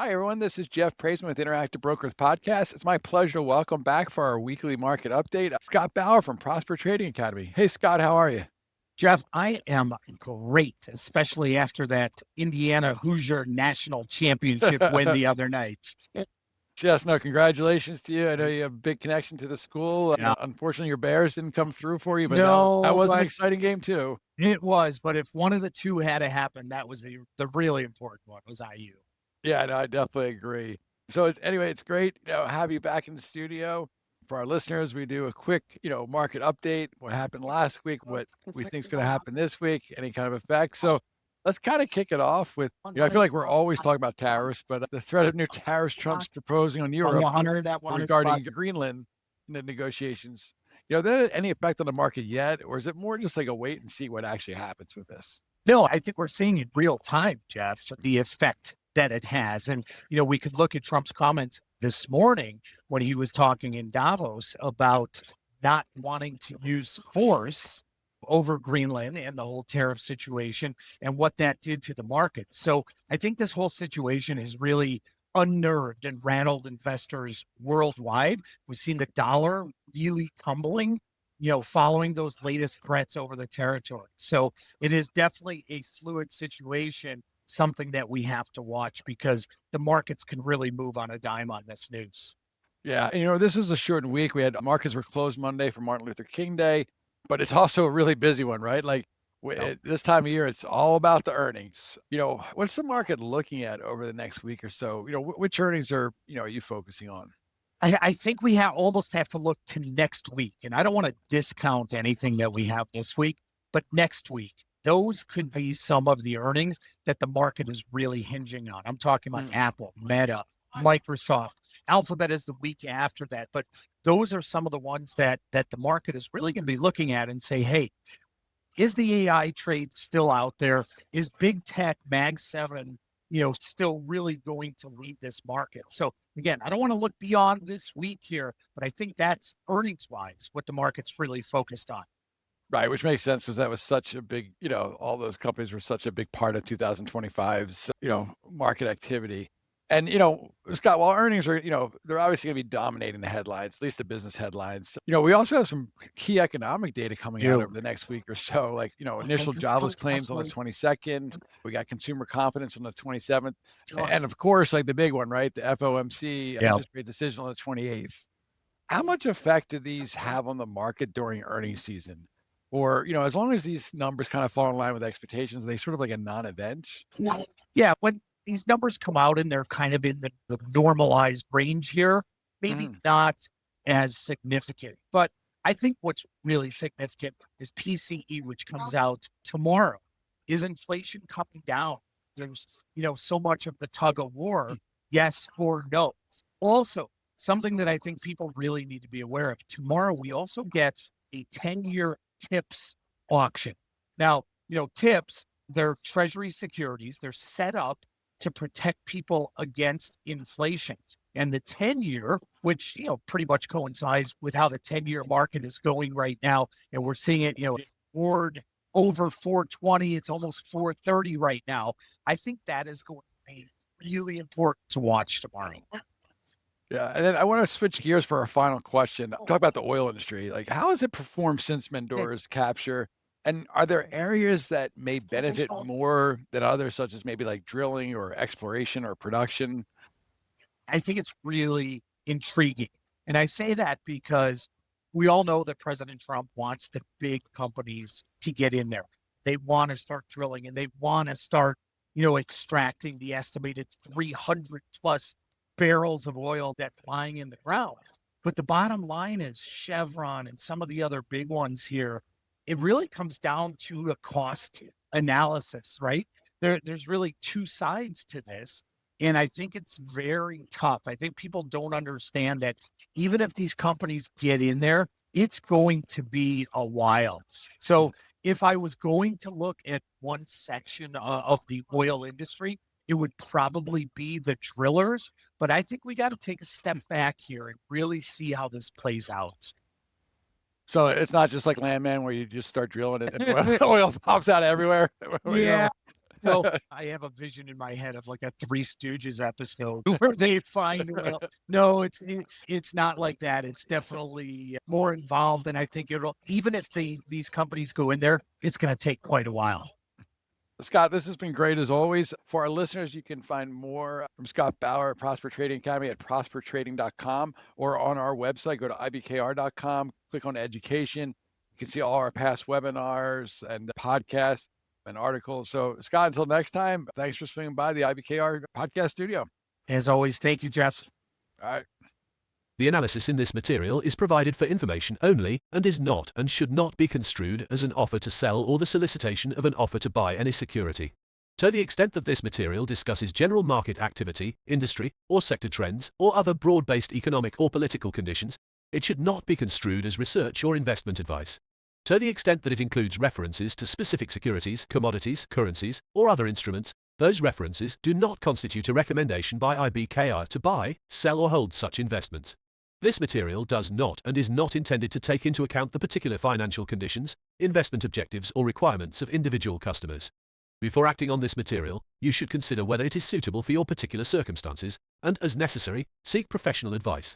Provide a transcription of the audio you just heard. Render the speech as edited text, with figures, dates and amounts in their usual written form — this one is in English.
Hi, everyone. This is Jeff Praissman with Interactive Brokers Podcast. It's my pleasure to welcome back for our weekly market update, Scott Bauer from Prosper Trading Academy. Hey, Scott, how are you? Jeff, I am great, especially after that Indiana Hoosier National Championship win the other night. Yes, no, congratulations to you. I know you have a big connection to the school. Yeah. Unfortunately, your Bears didn't come through for you, but No, that was an but exciting game, too. it was. But if one of the two had to happen, that was the really important one, was IU. Yeah, no, I definitely agree. So it's great, have you back in the studio. For our listeners, we do a quick, market update, what happened last week, what we think is going to happen this week, any kind of effects. So let's kind of kick it off with, I feel like we're always talking about tariffs, but the threat of new tariffs Trump's proposing on Europe 100 at 100 regarding Greenland in the negotiations. There any effect on the market yet, or is it more just like a wait and see what actually happens with this? No, I think we're seeing in real time, Jeff, the effect that it has. And, we could look at Trump's comments this morning when he was talking in Davos about not wanting to use force over Greenland and the whole tariff situation and what that did to the market. So I think this whole situation has really unnerved and rattled investors worldwide. We've seen the dollar really tumbling, following those latest threats over the territory. So it is definitely a fluid situation, something that we have to watch because the markets can really move on a dime on this news. Yeah, this is a shortened week. We had markets were closed Monday for Martin Luther King Day, but it's also a really busy one, right? Like this time of year, it's all about the earnings. What's the market looking at over the next week or so? Which earnings are you focusing on? I think we almost have to look to next week. And I don't want to discount anything that we have this week, but next week, those could be some of the earnings that the market is really hinging on. I'm talking about Apple, Meta, Microsoft. Alphabet is the week after that. But those are some of the ones that the market is really going to be looking at and say, hey, is the AI trade still out there? Is big tech, Mag 7, still really going to lead this market? So again, I don't want to look beyond this week here, but I think that's earnings-wise what the market's really focused on. Right, which makes sense because that was such a big, all those companies were such a big part of 2025's, market activity. And, Scott, while earnings are, they're obviously going to be dominating the headlines, at least the business headlines. We also have some key economic data coming out over the next week or so, like, initial jobless claims on the 22nd. We got consumer confidence on the 27th. And of course, like the big one, right? The FOMC interest rate decision on the 28th. How much effect do these have on the market during earnings season? Or, as long as these numbers kind of fall in line with expectations, are they sort of like a non-event? Yeah, when these numbers come out and they're kind of in the normalized range here, maybe not as significant. But I think what's really significant is PCE, which comes out tomorrow. Is inflation coming down? There's, so much of the tug of war, yes or no. Also, something that I think people really need to be aware of. Tomorrow, we also get a 10-year TIPS auction. Now, TIPS, they're treasury securities. They're set up to protect people against inflation. And the 10-year, which, pretty much coincides with how the 10-year market is going right now. And we're seeing it, board over 420. It's almost 430 right now. I think that is going to be really important to watch tomorrow. Yeah, and then I want to switch gears for our final question. Talk about the oil industry. Like, how has it performed since Mendora's capture? And are there areas that may benefit more than others, such as maybe like drilling or exploration or production? I think it's really intriguing. And I say that because we all know that President Trump wants the big companies to get in there. They want to start drilling and they want to start, extracting the estimated 300 plus barrels of oil that's lying in the ground. But the bottom line is Chevron and some of the other big ones here, it really comes down to a cost analysis, right? There's really two sides to this. And I think it's very tough. I think people don't understand that even if these companies get in there, it's going to be a while. So if I was going to look at one section of the oil industry, it would probably be the drillers. But I think we got to take a step back here and really see how this plays out. So it's not just like Landman where you just start drilling it and oil pops out everywhere. Yeah. Well, I have a vision in my head of like a Three Stooges episode where they find oil. No, it's not like that. It's definitely more involved, and I think it'll, even if these companies go in there, it's going to take quite a while. Scott, this has been great as always. For our listeners, you can find more from Scott Bauer at Prosper Trading Academy at prospertrading.com or on our website. Go to IBKR.com, click on education. You can see all our past webinars and podcasts and articles. So, Scott, until next time, thanks for swinging by the IBKR podcast studio. As always, thank you, Jeff. All right. The analysis in this material is provided for information only and is not and should not be construed as an offer to sell or the solicitation of an offer to buy any security. To the extent that this material discusses general market activity, industry, or sector trends, or other broad-based economic or political conditions, it should not be construed as research or investment advice. To the extent that it includes references to specific securities, commodities, currencies, or other instruments, those references do not constitute a recommendation by IBKR to buy, sell, or hold such investments. This material does not and is not intended to take into account the particular financial conditions, investment objectives, or requirements of individual customers. Before acting on this material, you should consider whether it is suitable for your particular circumstances and, as necessary, seek professional advice.